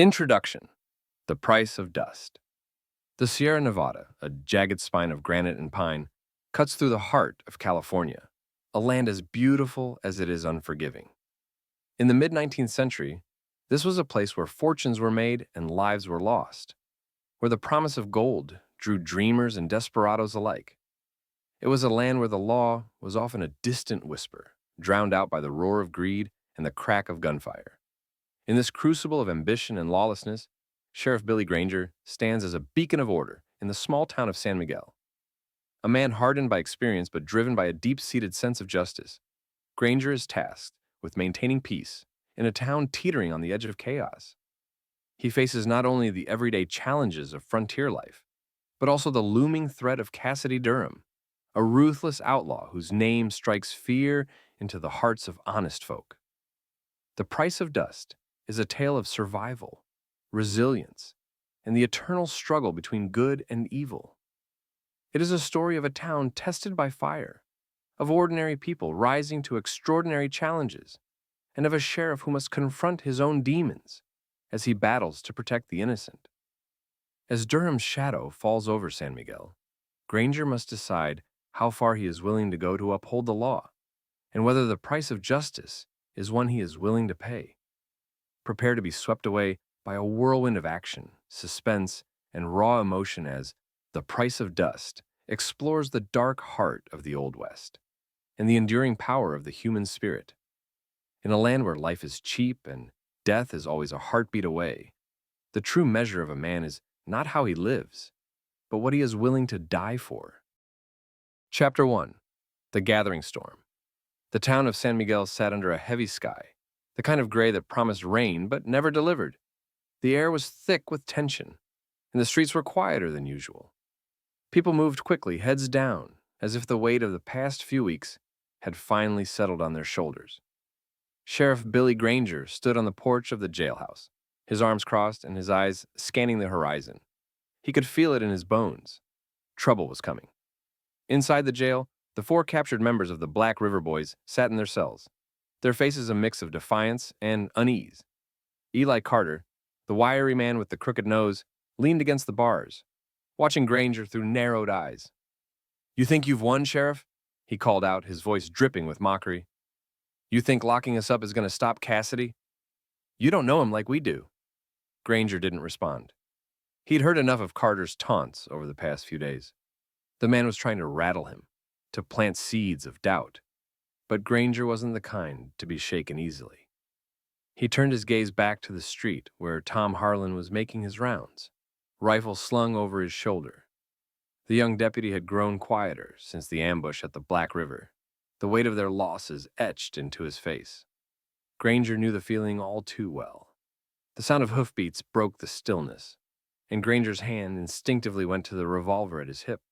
Introduction: The Price of Dust. The Sierra Nevada, a jagged spine of granite and pine, cuts through the heart of California, a land as beautiful as it is unforgiving. In the mid-19th century, this was a place where fortunes were made and lives were lost, where the promise of gold drew dreamers and desperados alike. It was a land where the law was often a distant whisper, drowned out by the roar of greed and the crack of gunfire. In this crucible of ambition and lawlessness, Sheriff Billy Granger stands as a beacon of order in the small town of San Miguel. A man hardened by experience but driven by a deep-seated sense of justice, Granger is tasked with maintaining peace in a town teetering on the edge of chaos. He faces not only the everyday challenges of frontier life, but also the looming threat of Cassidy Durham, a ruthless outlaw whose name strikes fear into the hearts of honest folk. The Price of Dust is a tale of survival, resilience, and the eternal struggle between good and evil. It is a story of a town tested by fire, of ordinary people rising to extraordinary challenges, and of a sheriff who must confront his own demons as he battles to protect the innocent. As Durham's shadow falls over San Miguel, Granger must decide how far he is willing to go to uphold the law, and whether the price of justice is one he is willing to pay. Prepare to be swept away by a whirlwind of action, suspense, and raw emotion as The Price of Dust explores the dark heart of the Old West and the enduring power of the human spirit. In a land where life is cheap and death is always a heartbeat away, the true measure of a man is not how he lives, but what he is willing to die for. Chapter 1: The Gathering Storm. The town of San Miguel sat under a heavy sky, the kind of gray that promised rain but never delivered. The air was thick with tension, and the streets were quieter than usual. People moved quickly, heads down, as if the weight of the past few weeks had finally settled on their shoulders. Sheriff Billy Granger stood on the porch of the jailhouse, his arms crossed and his eyes scanning the horizon. He could feel it in his bones. Trouble was coming. Inside the jail, the 4 captured members of the Black River Boys sat in their cells, their faces a mix of defiance and unease. Eli Carter, the wiry man with the crooked nose, leaned against the bars, watching Granger through narrowed eyes. "You think you've won, Sheriff?" he called out, his voice dripping with mockery. "You think locking us up is going to stop Cassidy? You don't know him like we do." Granger didn't respond. He'd heard enough of Carter's taunts over the past few days. The man was trying to rattle him, to plant seeds of doubt. But Granger wasn't the kind to be shaken easily. He turned his gaze back to the street where Tom Harlan was making his rounds, rifle slung over his shoulder. The young deputy had grown quieter since the ambush at the Black River, the weight of their losses etched into his face. Granger knew the feeling all too well. The sound of hoofbeats broke the stillness, and Granger's hand instinctively went to the revolver at his hip.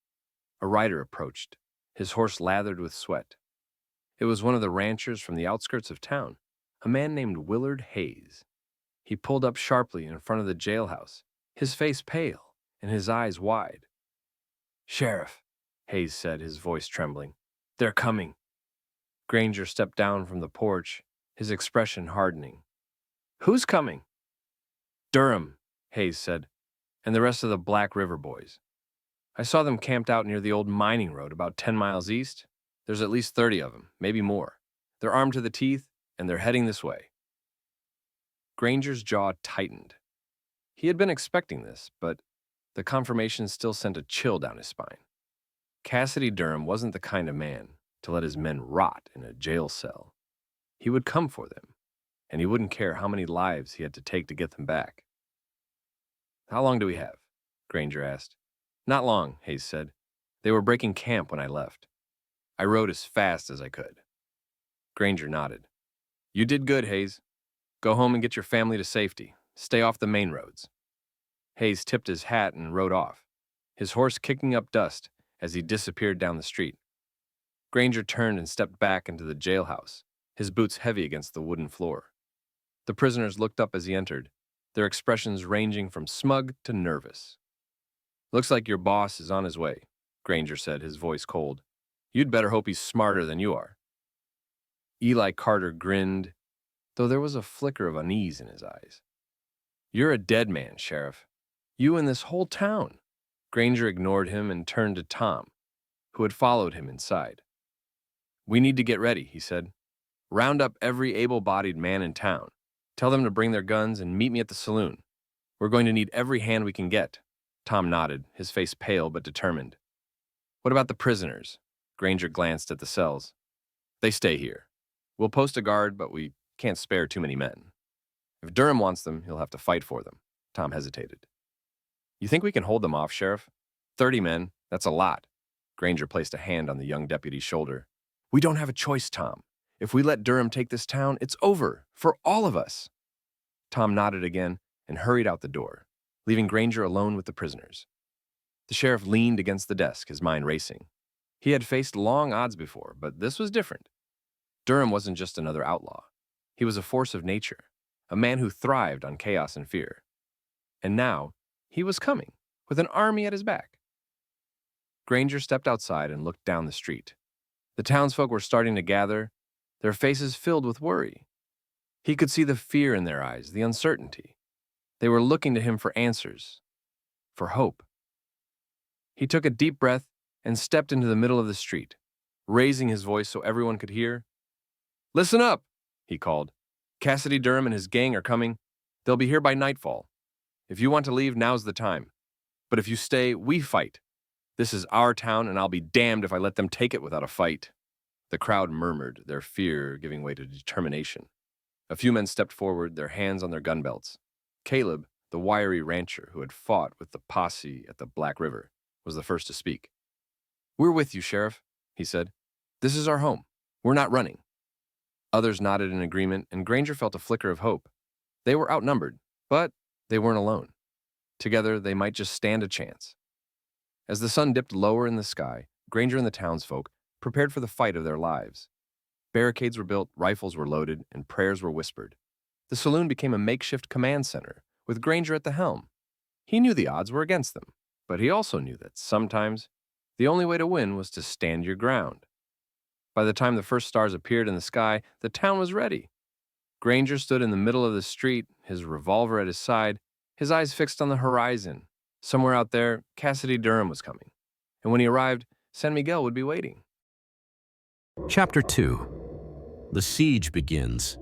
A rider approached, his horse lathered with sweat. It was one of the ranchers from the outskirts of town, a man named Willard Hayes. He pulled up sharply in front of the jailhouse, his face pale and his eyes wide. "Sheriff," Hayes said, his voice trembling, "they're coming." Granger stepped down from the porch, his expression hardening. "Who's coming?" "Durham," Hayes said, "and the rest of the Black River Boys. I saw them camped out near the old mining road about 10 miles east. There's at least 30 of them, maybe more. They're armed to the teeth, and they're heading this way." Granger's jaw tightened. He had been expecting this, but the confirmation still sent a chill down his spine. Cassidy Durham wasn't the kind of man to let his men rot in a jail cell. He would come for them, and he wouldn't care how many lives he had to take to get them back. "How long do we have?" Granger asked. "Not long," Hayes said. "They were breaking camp when I left. I rode as fast as I could." Granger nodded. "You did good, Hayes. Go home and get your family to safety. Stay off the main roads." Hayes tipped his hat and rode off, his horse kicking up dust as he disappeared down the street. Granger turned and stepped back into the jailhouse, his boots heavy against the wooden floor. The prisoners looked up as he entered, their expressions ranging from smug to nervous. "Looks like your boss is on his way," Granger said, his voice cold. "You'd better hope he's smarter than you are." Eli Carter grinned, though there was a flicker of unease in his eyes. You're a dead man, Sheriff. You and this whole town. Granger ignored him and turned to Tom, who had followed him inside. We need to get ready, he said. Round up every able-bodied man in town. Tell them to bring their guns and meet me at the saloon. We're going to need every hand we can get. Tom nodded, his face pale but determined. What about the prisoners? Granger glanced at the cells. They stay here. We'll post a guard, but we can't spare too many men. If Durham wants them, he'll have to fight for them. Tom hesitated. You think we can hold them off, Sheriff? 30 men, that's a lot. Granger placed a hand on the young deputy's shoulder. We don't have a choice, Tom. If we let Durham take this town, it's over, for all of us. Tom nodded again and hurried out the door, leaving Granger alone with the prisoners. The sheriff leaned against the desk, his mind racing. He had faced long odds before, but this was different. Durham wasn't just another outlaw. He was a force of nature, a man who thrived on chaos and fear. And now, he was coming, with an army at his back. Granger stepped outside and looked down the street. The townsfolk were starting to gather, their faces filled with worry. He could see the fear in their eyes, the uncertainty. They were looking to him for answers, for hope. He took a deep breath and stepped into the middle of the street, raising his voice so everyone could hear. Listen up, he called. Cassidy Durham and his gang are coming. They'll be here by nightfall. If you want to leave, now's the time. But if you stay, we fight. This is our town, and I'll be damned if I let them take it without a fight. The crowd murmured, their fear giving way to determination. A few men stepped forward, their hands on their gun belts. Caleb, the wiry rancher who had fought with the posse at the Black River, was the first to speak. We're with you, Sheriff, he said. This is our home. We're not running. Others nodded in agreement, and Granger felt a flicker of hope. They were outnumbered, but they weren't alone. Together, they might just stand a chance. As the sun dipped lower in the sky, Granger and the townsfolk prepared for the fight of their lives. Barricades were built, rifles were loaded, and prayers were whispered. The saloon became a makeshift command center, with Granger at the helm. He knew the odds were against them, but he also knew that sometimes the only way to win was to stand your ground. By the time the first stars appeared in the sky, the town was ready. Granger stood in the middle of the street, his revolver at his side, his eyes fixed on the horizon. Somewhere out there, Cassidy Durham was coming. And when he arrived, San Miguel would be waiting. Chapter 2. The siege begins.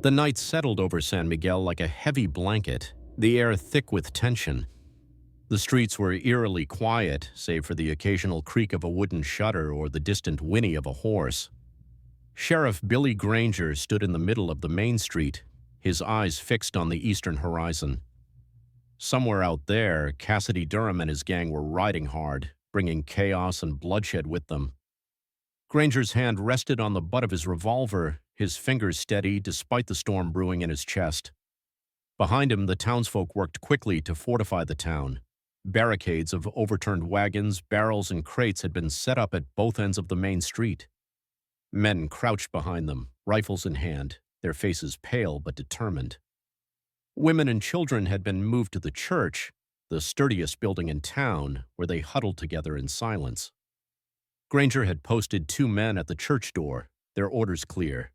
The night settled over San Miguel like a heavy blanket, the air thick with tension. The streets were eerily quiet, save for the occasional creak of a wooden shutter or the distant whinny of a horse. Sheriff Billy Granger stood in the middle of the main street, his eyes fixed on the eastern horizon. Somewhere out there, Cassidy Durham and his gang were riding hard, bringing chaos and bloodshed with them. Granger's hand rested on the butt of his revolver, his fingers steady despite the storm brewing in his chest. Behind him, the townsfolk worked quickly to fortify the town. Barricades of overturned wagons, barrels, and crates had been set up at both ends of the main street. Men crouched behind them, rifles in hand, their faces pale but determined. Women and children had been moved to the church, the sturdiest building in town, where they huddled together in silence. Granger had posted 2 men at the church door, their orders clear: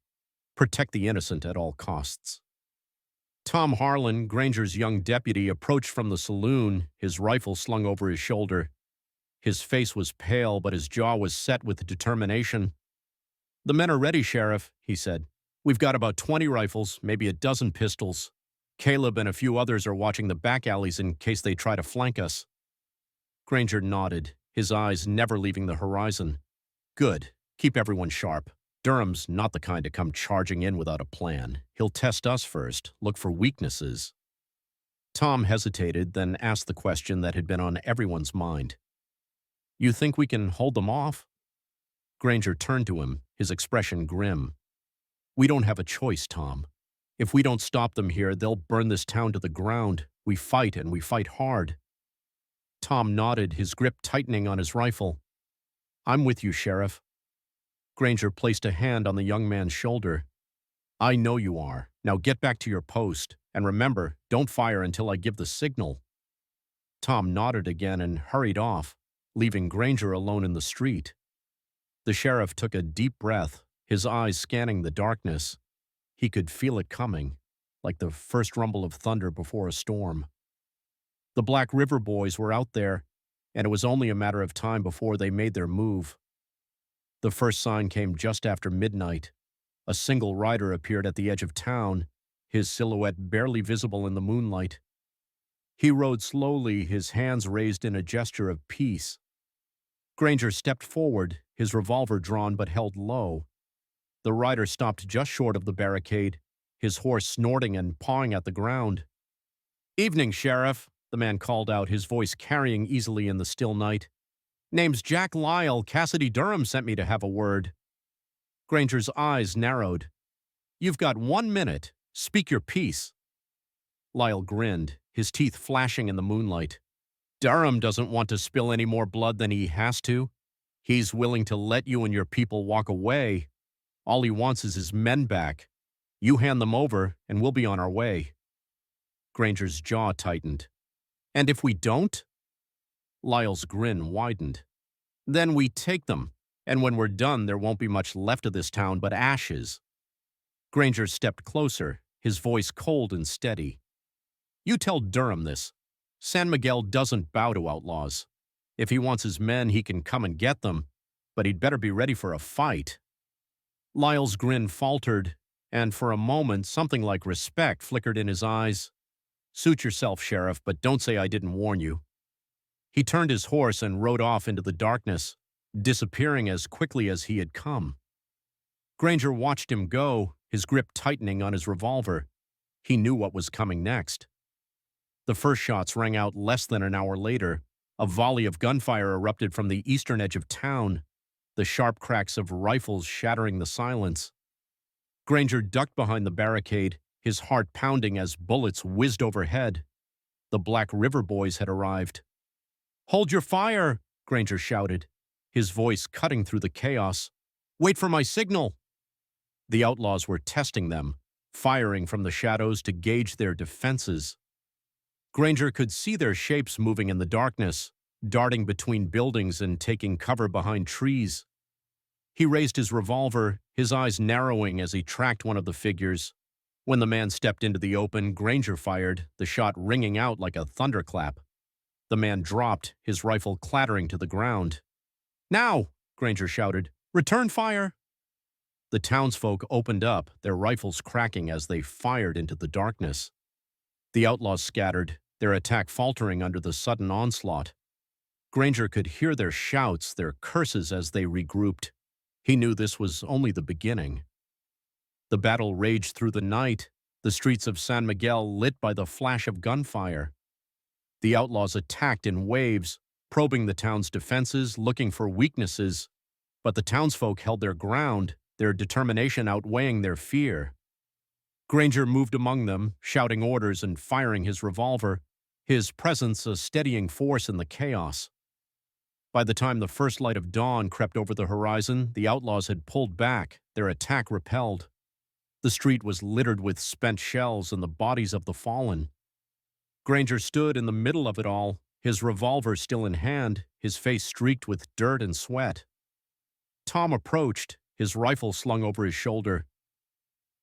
protect the innocent at all costs. Tom Harlan, Granger's young deputy, approached from the saloon, his rifle slung over his shoulder. His face was pale, but his jaw was set with determination. "The men are ready, Sheriff," he said. "We've got about 20 rifles, maybe a dozen pistols. Caleb and a few others are watching the back alleys in case they try to flank us." Granger nodded, his eyes never leaving the horizon. "Good. Keep everyone sharp. Durham's not the kind to come charging in without a plan. He'll test us first, look for weaknesses." Tom hesitated, then asked the question that had been on everyone's mind. "You think we can hold them off?" Granger turned to him, his expression grim. "We don't have a choice, Tom. If we don't stop them here, they'll burn this town to the ground. We fight, and we fight hard." Tom nodded, his grip tightening on his rifle. "I'm with you, Sheriff." Granger placed a hand on the young man's shoulder. "I know you are. Now get back to your post, and remember, don't fire until I give the signal." Tom nodded again and hurried off, leaving Granger alone in the street. The sheriff took a deep breath, his eyes scanning the darkness. He could feel it coming. like the first rumble of thunder before a storm. The Black River boys were out there, and it was only a matter of time before they made their move. The first sign came just after midnight. A single rider appeared at the edge of town, his silhouette barely visible in the moonlight. He rode slowly, his hands raised in a gesture of peace. Granger stepped forward, his revolver drawn but held low. The rider stopped just short of the barricade, his horse snorting and pawing at the ground. "Evening, Sheriff," the man called out, his voice carrying easily in the still night. "Name's Jack Lyle. Cassidy Durham sent me to have a word." Granger's eyes narrowed. "You've got 1 minute. Speak your piece." Lyle grinned, his teeth flashing in the moonlight. "Durham doesn't want to spill any more blood than he has to. He's willing to let you and your people walk away. All he wants is his men back. You hand them over, and we'll be on our way." Granger's jaw tightened. "And if we don't?" Lyle's grin widened. "Then we take them, and when we're done, there won't be much left of this town but ashes." Granger stepped closer, his voice cold and steady. "You tell Durham this. San Miguel doesn't bow to outlaws. If he wants his men, he can come and get them, but he'd better be ready for a fight." Lyle's grin faltered, and for a moment something like respect flickered in his eyes. "Suit yourself, Sheriff, but don't say I didn't warn you." He turned his horse and rode off into the darkness, disappearing as quickly as he had come. Granger watched him go, his grip tightening on his revolver. He knew what was coming next. The first shots rang out less than an hour later. A volley of gunfire erupted from the eastern edge of town, the sharp cracks of rifles shattering the silence. Granger ducked behind the barricade, his heart pounding as bullets whizzed overhead. The Black River boys had arrived. "Hold your fire!" Granger shouted, his voice cutting through the chaos. "Wait for my signal!" The outlaws were testing them, firing from the shadows to gauge their defenses. Granger could see their shapes moving in the darkness, darting between buildings and taking cover behind trees. He raised his revolver, his eyes narrowing as he tracked one of the figures. When the man stepped into the open, Granger fired, the shot ringing out like a thunderclap. The man dropped, his rifle clattering to the ground. "Now!" Granger shouted. "Return fire!" The townsfolk opened up, their rifles cracking as they fired into the darkness. The outlaws scattered, their attack faltering under the sudden onslaught. Granger could hear their shouts, their curses as they regrouped. He knew this was only the beginning. The battle raged through the night, the streets of San Miguel lit by the flash of gunfire. The outlaws attacked in waves, probing the town's defenses, looking for weaknesses. But the townsfolk held their ground, their determination outweighing their fear. Granger moved among them, shouting orders and firing his revolver, his presence a steadying force in the chaos. By the time the first light of dawn crept over the horizon, the outlaws had pulled back, their attack repelled. The street was littered with spent shells and the bodies of the fallen. Granger stood in the middle of it all, his revolver still in hand, his face streaked with dirt and sweat. Tom approached, his rifle slung over his shoulder.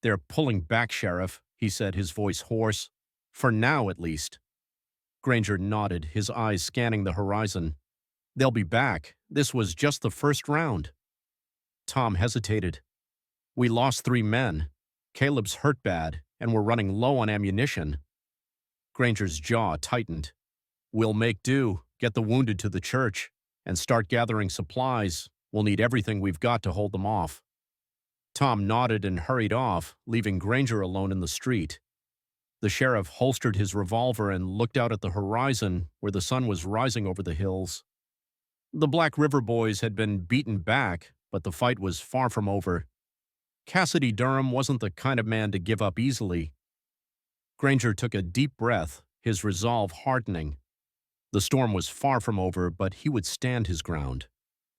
"They're pulling back, Sheriff," he said, his voice hoarse. "For now, at least." Granger nodded, his eyes scanning the horizon. "They'll be back. This was just the first round." Tom hesitated. "We lost 3 men. Caleb's hurt bad, and we're running low on ammunition." Granger's jaw tightened. "We'll make do, get the wounded to the church, and start gathering supplies. We'll need everything we've got to hold them off." Tom nodded and hurried off, leaving Granger alone in the street. The sheriff holstered his revolver and looked out at the horizon where the sun was rising over the hills. The Black River boys had been beaten back, but the fight was far from over. Cassidy Durham wasn't the kind of man to give up easily. Granger took a deep breath, his resolve hardening. The storm was far from over, but he would stand his ground.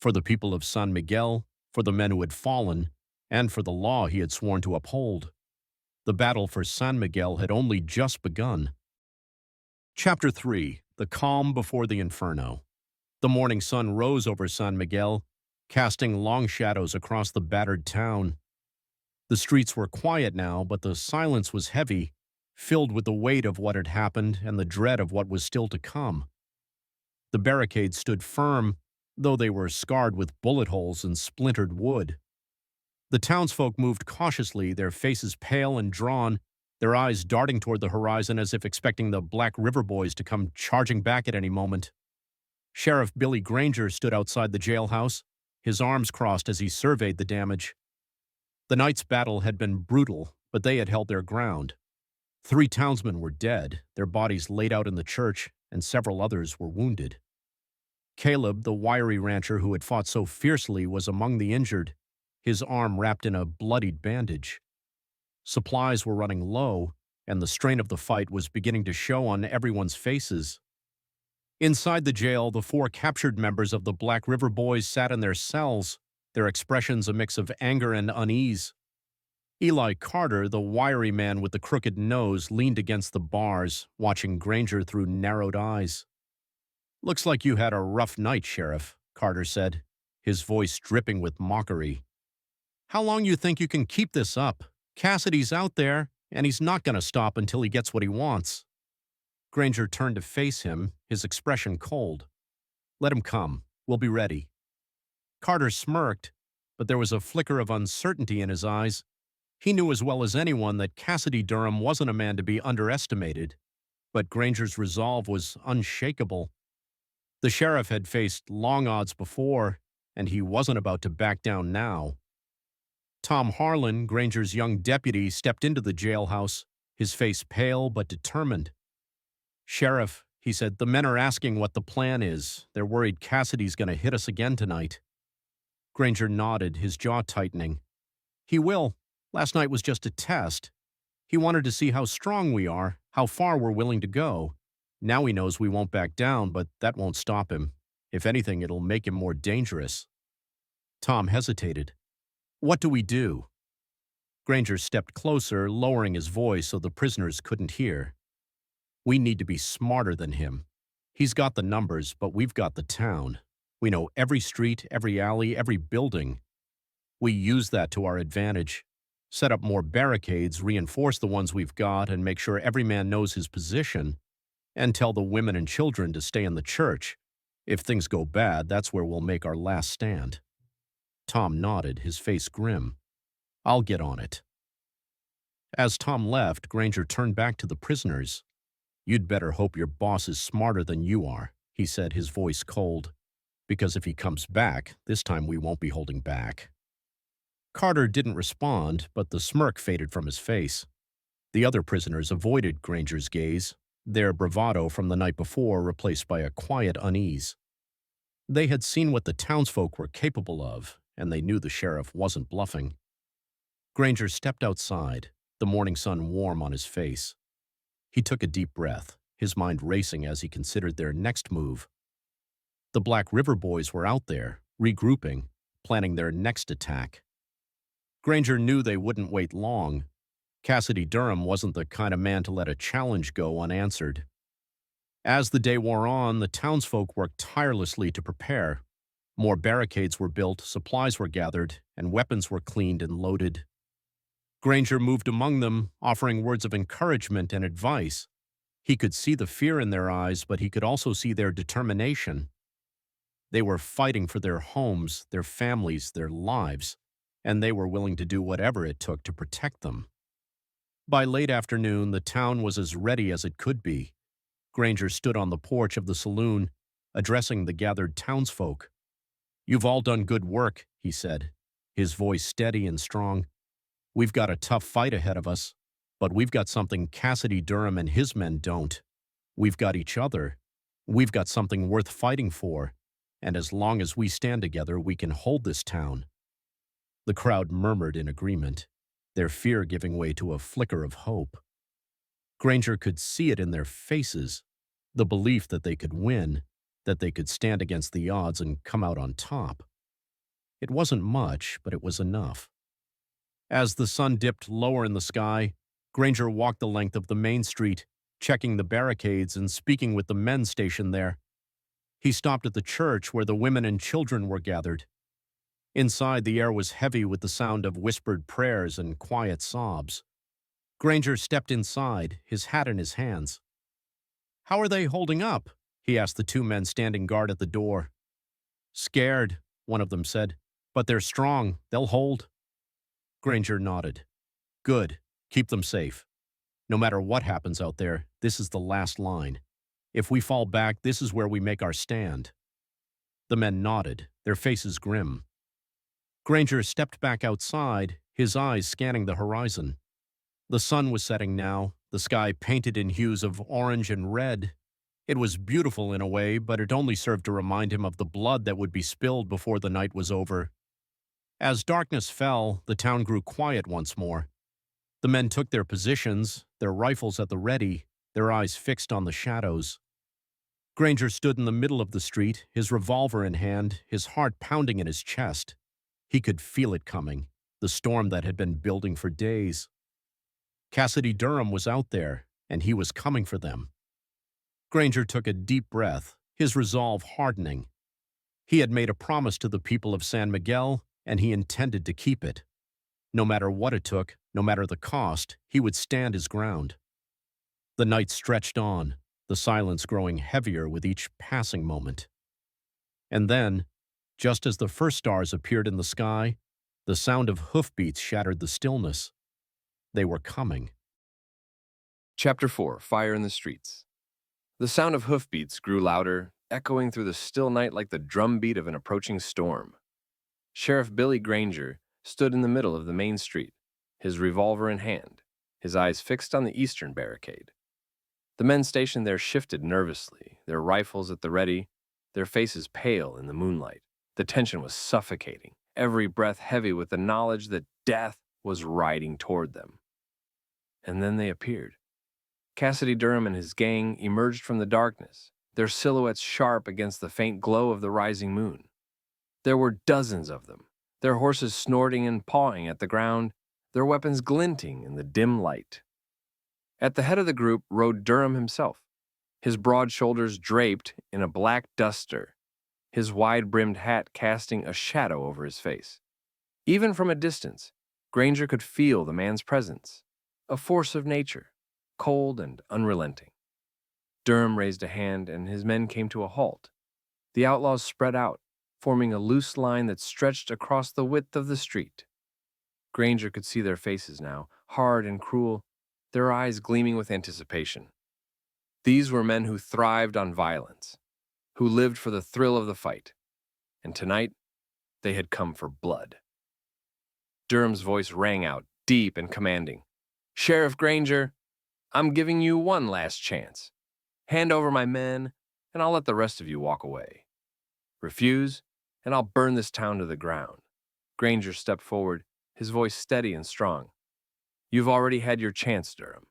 For the people of San Miguel, for the men who had fallen, and for the law he had sworn to uphold. The battle for San Miguel had only just begun. Chapter 3. The Calm Before the Inferno. The morning sun rose over San Miguel, casting long shadows across the battered town. The streets were quiet now, but the silence was heavy, filled with the weight of what had happened and the dread of what was still to come. The barricades stood firm, though they were scarred with bullet holes and splintered wood. The townsfolk moved cautiously, their faces pale and drawn, their eyes darting toward the horizon as if expecting the Black River Boys to come charging back at any moment. Sheriff Billy Granger stood outside the jailhouse, his arms crossed as he surveyed the damage. The night's battle had been brutal, but they had held their ground. 3 townsmen were dead, their bodies laid out in the church, and several others were wounded. Caleb, the wiry rancher who had fought so fiercely, was among the injured, his arm wrapped in a bloodied bandage. Supplies were running low, and the strain of the fight was beginning to show on everyone's faces. Inside the jail, the 4 captured members of the Black River Boys sat in their cells, their expressions a mix of anger and unease. Eli Carter, the wiry man with the crooked nose, leaned against the bars, watching Granger through narrowed eyes. "Looks like you had a rough night, Sheriff," Carter said, his voice dripping with mockery. "How long you think you can keep this up? Cassidy's out there, and he's not going to stop until he gets what he wants." Granger turned to face him, his expression cold. "Let him come. We'll be ready." Carter smirked, but there was a flicker of uncertainty in his eyes. He knew as well as anyone that Cassidy Durham wasn't a man to be underestimated, but Granger's resolve was unshakable. The sheriff had faced long odds before, and he wasn't about to back down now. Tom Harlan, Granger's young deputy, stepped into the jailhouse, his face pale but determined. "Sheriff," he said, "the men are asking what the plan is. They're worried Cassidy's going to hit us again tonight." Granger nodded, his jaw tightening. "He will. Last night was just a test. He wanted to see how strong we are, how far we're willing to go. Now he knows we won't back down, but that won't stop him. If anything, it'll make him more dangerous." Tom hesitated. "What do we do?" Granger stepped closer, lowering his voice so the prisoners couldn't hear. "We need to be smarter than him. He's got the numbers, but we've got the town. We know every street, every alley, every building. We use that to our advantage. Set up more barricades, reinforce the ones we've got, and make sure every man knows his position, and tell the women and children to stay in the church. If things go bad, that's where we'll make our last stand." Tom nodded, his face grim. "I'll get on it." As Tom left, Granger turned back to the prisoners. "You'd better hope your boss is smarter than you are," he said, his voice cold. "Because if he comes back, this time we won't be holding back." Carter didn't respond, but the smirk faded from his face. The other prisoners avoided Granger's gaze, their bravado from the night before replaced by a quiet unease. They had seen what the townsfolk were capable of, and they knew the sheriff wasn't bluffing. Granger stepped outside, the morning sun warm on his face. He took a deep breath, his mind racing as he considered their next move. The Black River Boys were out there, regrouping, planning their next attack. Granger knew they wouldn't wait long. Cassidy Durham wasn't the kind of man to let a challenge go unanswered. As the day wore on, the townsfolk worked tirelessly to prepare. More barricades were built, supplies were gathered, and weapons were cleaned and loaded. Granger moved among them, offering words of encouragement and advice. He could see the fear in their eyes, but he could also see their determination. They were fighting for their homes, their families, their lives, and they were willing to do whatever it took to protect them. By late afternoon, the town was as ready as it could be. Granger stood on the porch of the saloon, addressing the gathered townsfolk. "You've all done good work," he said, his voice steady and strong. "We've got a tough fight ahead of us, but we've got something Cassidy Durham and his men don't. We've got each other. We've got something worth fighting for, and as long as we stand together, we can hold this town." The crowd murmured in agreement, their fear giving way to a flicker of hope. Granger could see it in their faces, the belief that they could win, that they could stand against the odds and come out on top. It wasn't much, but it was enough. As the sun dipped lower in the sky, Granger walked the length of the main street, checking the barricades and speaking with the men stationed there. He stopped at the church where the women and children were gathered. Inside, the air was heavy with the sound of whispered prayers and quiet sobs. Granger stepped inside, his hat in his hands. "How are they holding up?" he asked the two men standing guard at the door. "Scared," one of them said, "but they're strong. They'll hold." Granger nodded. "Good. Keep them safe. No matter what happens out there, this is the last line. If we fall back, this is where we make our stand." The men nodded, their faces grim. Granger stepped back outside, his eyes scanning the horizon. The sun was setting now, the sky painted in hues of orange and red. It was beautiful in a way, but it only served to remind him of the blood that would be spilled before the night was over. As darkness fell, the town grew quiet once more. The men took their positions, their rifles at the ready, their eyes fixed on the shadows. Granger stood in the middle of the street, his revolver in hand, his heart pounding in his chest. He could feel it coming, the storm that had been building for days. Cassidy Durham was out there, and he was coming for them. Granger took a deep breath, his resolve hardening. He had made a promise to the people of San Miguel, and he intended to keep it. No matter what it took, no matter the cost, he would stand his ground. The night stretched on, the silence growing heavier with each passing moment. And then, just as the first stars appeared in the sky, the sound of hoofbeats shattered the stillness. They were coming. Chapter 4, Fire in the Streets. The sound of hoofbeats grew louder, echoing through the still night like the drumbeat of an approaching storm. Sheriff Billy Granger stood in the middle of the main street, his revolver in hand, his eyes fixed on the eastern barricade. The men stationed there shifted nervously, their rifles at the ready, their faces pale in the moonlight. The tension was suffocating, every breath heavy with the knowledge that death was riding toward them. And then they appeared. Cassidy Durham and his gang emerged from the darkness, their silhouettes sharp against the faint glow of the rising moon. There were dozens of them, their horses snorting and pawing at the ground, their weapons glinting in the dim light. At the head of the group rode Durham himself, his broad shoulders draped in a black duster, his wide-brimmed hat casting a shadow over his face. Even from a distance, Granger could feel the man's presence, a force of nature, cold and unrelenting. Durham raised a hand, and his men came to a halt. The outlaws spread out, forming a loose line that stretched across the width of the street. Granger could see their faces now, hard and cruel, their eyes gleaming with anticipation. These were men who thrived on violence, who lived for the thrill of the fight, and tonight they had come for blood. Durham's voice rang out, deep and commanding. "Sheriff Granger, I'm giving you one last chance. Hand over my men, and I'll let the rest of you walk away. Refuse, and I'll burn this town to the ground." Granger stepped forward, his voice steady and strong. "You've already had your chance, Durham.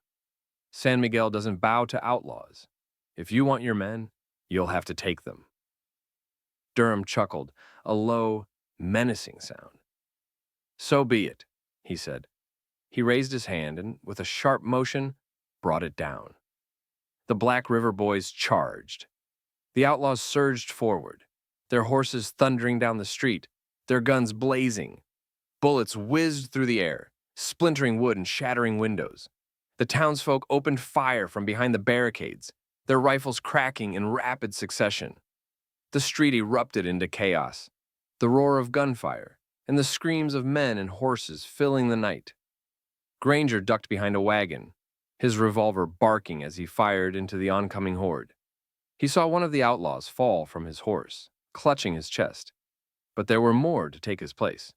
San Miguel doesn't bow to outlaws. If you want your men, you'll have to take them." Durham chuckled, a low, menacing sound. "So be it," he said. He raised his hand and, with a sharp motion, brought it down. The Black River boys charged. The outlaws surged forward, their horses thundering down the street, their guns blazing. Bullets whizzed through the air, splintering wood and shattering windows. The townsfolk opened fire from behind the barricades, their rifles cracking in rapid succession. The street erupted into chaos, the roar of gunfire, and the screams of men and horses filling the night. Granger ducked behind a wagon, his revolver barking as he fired into the oncoming horde. He saw one of the outlaws fall from his horse, clutching his chest. But there were more to take his place.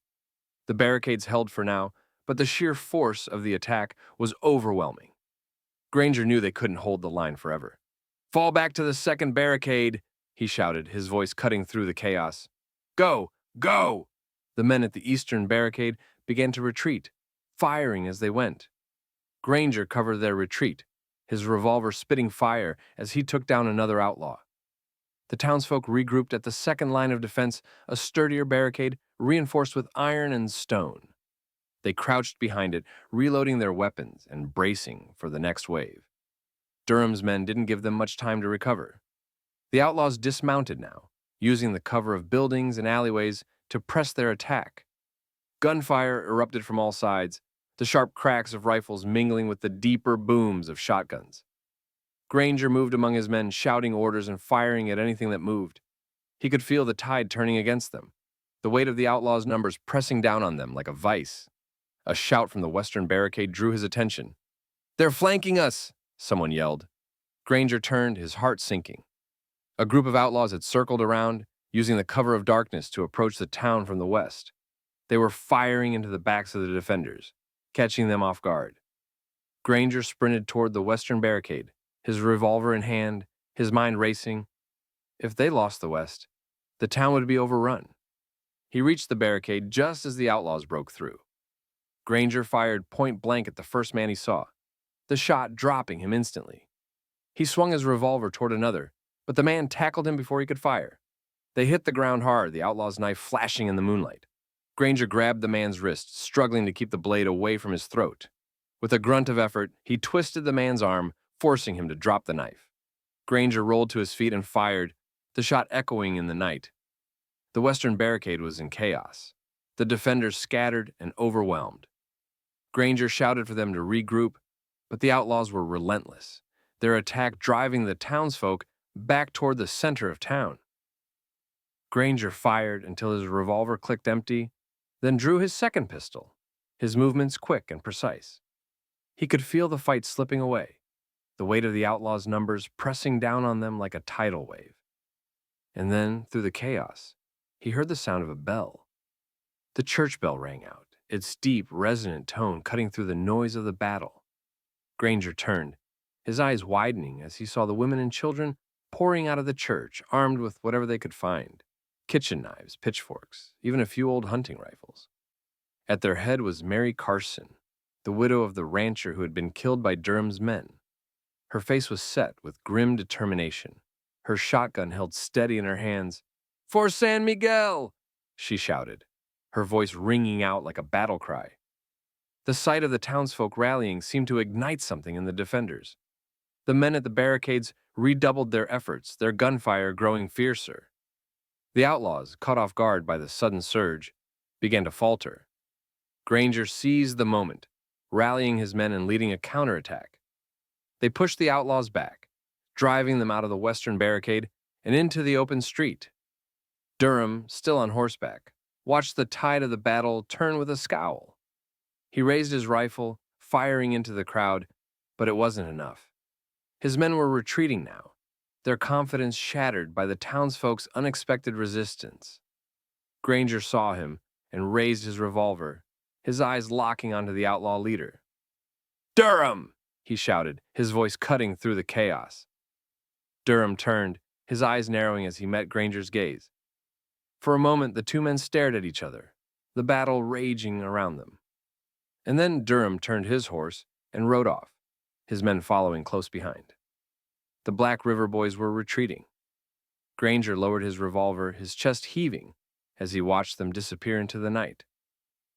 The barricades held for now, but the sheer force of the attack was overwhelming. Granger knew they couldn't hold the line forever. "Fall back to the second barricade," he shouted, his voice cutting through the chaos. "Go! Go!" The men at the eastern barricade began to retreat, firing as they went. Granger covered their retreat, his revolver spitting fire as he took down another outlaw. The townsfolk regrouped at the second line of defense, a sturdier barricade reinforced with iron and stone. They crouched behind it, reloading their weapons and bracing for the next wave. Durham's men didn't give them much time to recover. The outlaws dismounted now, using the cover of buildings and alleyways to press their attack. Gunfire erupted from all sides, the sharp cracks of rifles mingling with the deeper booms of shotguns. Granger moved among his men, shouting orders and firing at anything that moved. He could feel the tide turning against them, the weight of the outlaws' numbers pressing down on them like a vice. A shout from the western barricade drew his attention. "They're flanking us!" someone yelled. Granger turned, his heart sinking. A group of outlaws had circled around, using the cover of darkness to approach the town from the west. They were firing into the backs of the defenders, catching them off guard. Granger sprinted toward the western barricade, his revolver in hand, his mind racing. If they lost the west, the town would be overrun. He reached the barricade just as the outlaws broke through. Granger fired point blank at the first man he saw, the shot dropping him instantly. He swung his revolver toward another, but the man tackled him before he could fire. They hit the ground hard, the outlaw's knife flashing in the moonlight. Granger grabbed the man's wrist, struggling to keep the blade away from his throat. With a grunt of effort, he twisted the man's arm, forcing him to drop the knife. Granger rolled to his feet and fired, the shot echoing in the night. The western barricade was in chaos, the defenders scattered and overwhelmed. Granger shouted for them to regroup, but the outlaws were relentless, their attack driving the townsfolk back toward the center of town. Granger fired until his revolver clicked empty, then drew his second pistol, his movements quick and precise. He could feel the fight slipping away, the weight of the outlaws' numbers pressing down on them like a tidal wave. And then, through the chaos, he heard the sound of a bell. The church bell rang out, its deep, resonant tone cutting through the noise of the battle. Granger turned, his eyes widening as he saw the women and children pouring out of the church, armed with whatever they could find: kitchen knives, pitchforks, even a few old hunting rifles. At their head was Mary Carson, the widow of the rancher who had been killed by Durham's men. Her face was set with grim determination, her shotgun held steady in her hands. "For San Miguel!" she shouted, her voice ringing out like a battle cry. The sight of the townsfolk rallying seemed to ignite something in the defenders. The men at the barricades redoubled their efforts, their gunfire growing fiercer. The outlaws, caught off guard by the sudden surge, began to falter. Granger seized the moment, rallying his men and leading a counterattack. They pushed the outlaws back, driving them out of the western barricade and into the open street. Durham, still on horseback, watched the tide of the battle turn with a scowl. He raised his rifle, firing into the crowd, but it wasn't enough. His men were retreating now, their confidence shattered by the townsfolk's unexpected resistance. Granger saw him and raised his revolver, his eyes locking onto the outlaw leader. "Durham!" he shouted, his voice cutting through the chaos. Durham turned, his eyes narrowing as he met Granger's gaze. For a moment, the two men stared at each other, the battle raging around them. And then Durham turned his horse and rode off, his men following close behind. The Black River boys were retreating. Granger lowered his revolver, his chest heaving, as he watched them disappear into the night.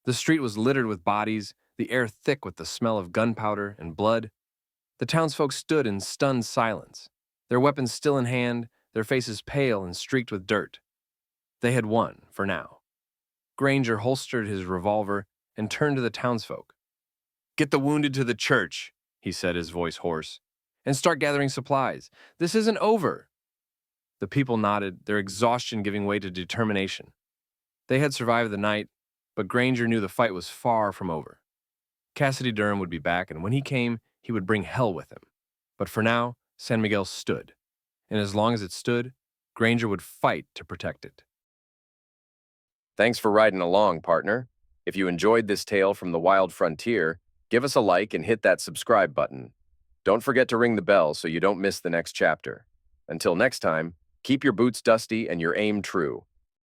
The street was littered with bodies, the air thick with the smell of gunpowder and blood. The townsfolk stood in stunned silence, their weapons still in hand, their faces pale and streaked with dirt. They had won, for now. Granger holstered his revolver and turned to the townsfolk. "Get the wounded to the church," he said, his voice hoarse, "and start gathering supplies. This isn't over." The people nodded, their exhaustion giving way to determination. They had survived the night, but Granger knew the fight was far from over. Cassidy Durham would be back, and when he came, he would bring hell with him. But for now, San Miguel stood, and as long as it stood, Granger would fight to protect it. Thanks for riding along, partner. If you enjoyed this tale from the wild frontier, give us a like and hit that subscribe button. Don't forget to ring the bell so you don't miss the next chapter. Until next time, keep your boots dusty and your aim true.